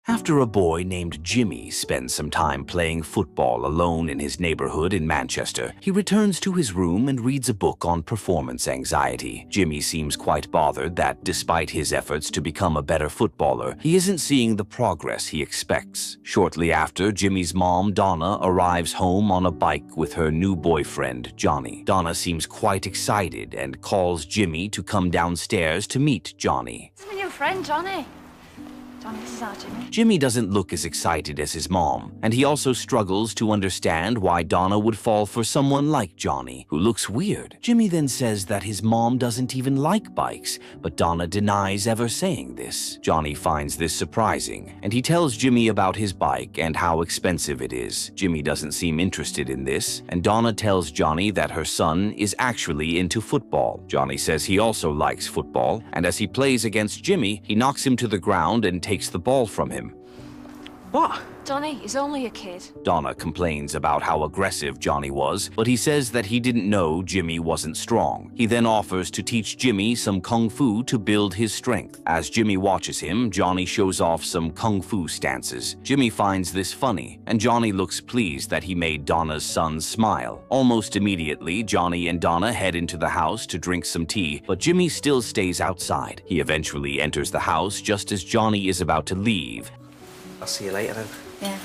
After a boy named Jimmy spends some time playing football alone in his neighborhood in Manchester, he returns to his room and reads a book on performance anxiety. Jimmy seems quite bothered that, despite his efforts to become a better footballer, he isn't seeing the progress he expects. Shortly after, Jimmy's mom, Donna, arrives home on a bike with her new boyfriend, Johnny. Donna seems quite excited and calls Jimmy to come downstairs to meet Johnny. It's my new friend, Johnny. Johnny, this is our Jimmy. Jimmy doesn't look as excited as his mom, and he also struggles to understand why Donna would fall for someone like Johnny, who looks weird. Jimmy then says that his mom doesn't even like bikes, but Donna denies ever saying this. Johnny finds this surprising, and he tells Jimmy about his bike and how expensive it is. Jimmy doesn't seem interested in this, and Donna tells Johnny that her son is actually into football. Johnny says he also likes football, and as he plays against Jimmy, he knocks him to the ground and takes the ball from him. What? Johnny, he's only a kid. Donna complains about how aggressive Johnny was, but he says that he didn't know Jimmy wasn't strong. He then offers to teach Jimmy some kung fu to build his strength. As Jimmy watches him, Johnny shows off some kung fu stances. Jimmy finds this funny, and Johnny looks pleased that he made Donna's son smile. Almost immediately, Johnny and Donna head into the house to drink some tea, but Jimmy still stays outside. He eventually enters the house just as Johnny is about to leave. I'll see you later then. Yeah.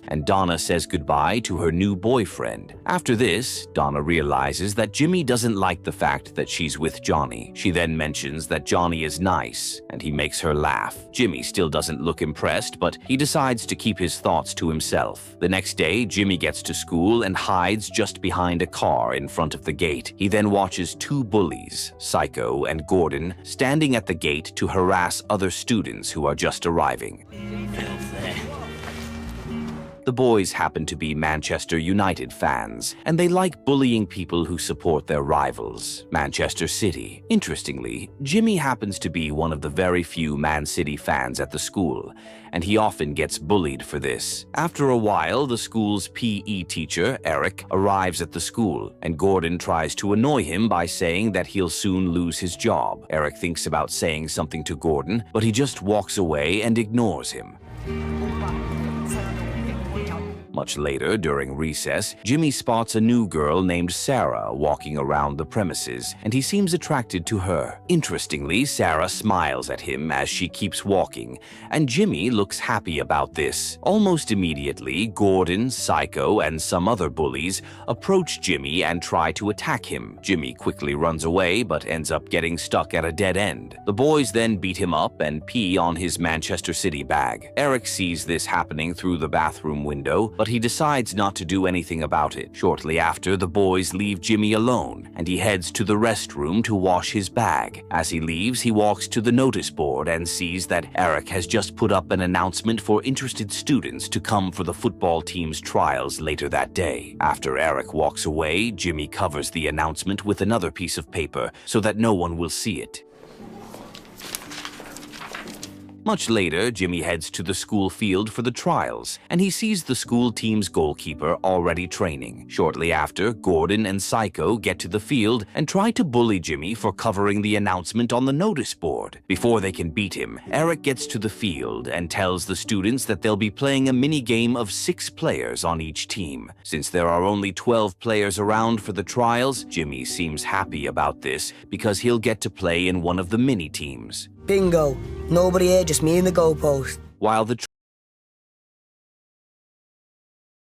And Donna says goodbye to her new boyfriend. After this, Donna realizes that Jimmy doesn't like the fact that she's with Johnny. She then mentions that Johnny is nice, and he makes her laugh. Jimmy still doesn't look impressed, but he decides to keep his thoughts to himself. The next day, Jimmy gets to school and hides just behind a car in front of the gate. He then watches two bullies, Psycho and Gordon, standing at the gate to harass other students who are just arriving. The boys happen to be Manchester United fans, and they like bullying people who support their rivals, Manchester City. Interestingly, Jimmy happens to be one of the very few Man City fans at the school, and he often gets bullied for this. After a while, the school's PE teacher, Eric, arrives at the school, and Gordon tries to annoy him by saying that he'll soon lose his job. Eric thinks about saying something to Gordon, but he just walks away and ignores him. Much later, during recess, Jimmy spots a new girl named Sarah walking around the premises, and he seems attracted to her. Interestingly, Sarah smiles at him as she keeps walking, and Jimmy looks happy about this. Almost immediately, Gordon, Psycho, and some other bullies approach Jimmy and try to attack him. Jimmy quickly runs away, but ends up getting stuck at a dead end. The boys then beat him up and pee on his Manchester City bag. Eric sees this happening through the bathroom window, but he decides not to do anything about it. Shortly after, the boys leave Jimmy alone, and he heads to the restroom to wash his bag. As he leaves, he walks to the notice board and sees that Eric has just put up an announcement for interested students to come for the football team's trials later that day. After Eric walks away, Jimmy covers the announcement with another piece of paper so that no one will see it. Much later, Jimmy heads to the school field for the trials, and he sees the school team's goalkeeper already training. Shortly after, Gordon and Psycho get to the field and try to bully Jimmy for covering the announcement on the notice board. Before they can beat him, Eric gets to the field and tells the students that they'll be playing a mini-game of 6 players on each team. Since there are only 12 players around for the trials, Jimmy seems happy about this because he'll get to play in one of the mini-teams. Bingo. Nobody here, just me and the goalpost. While the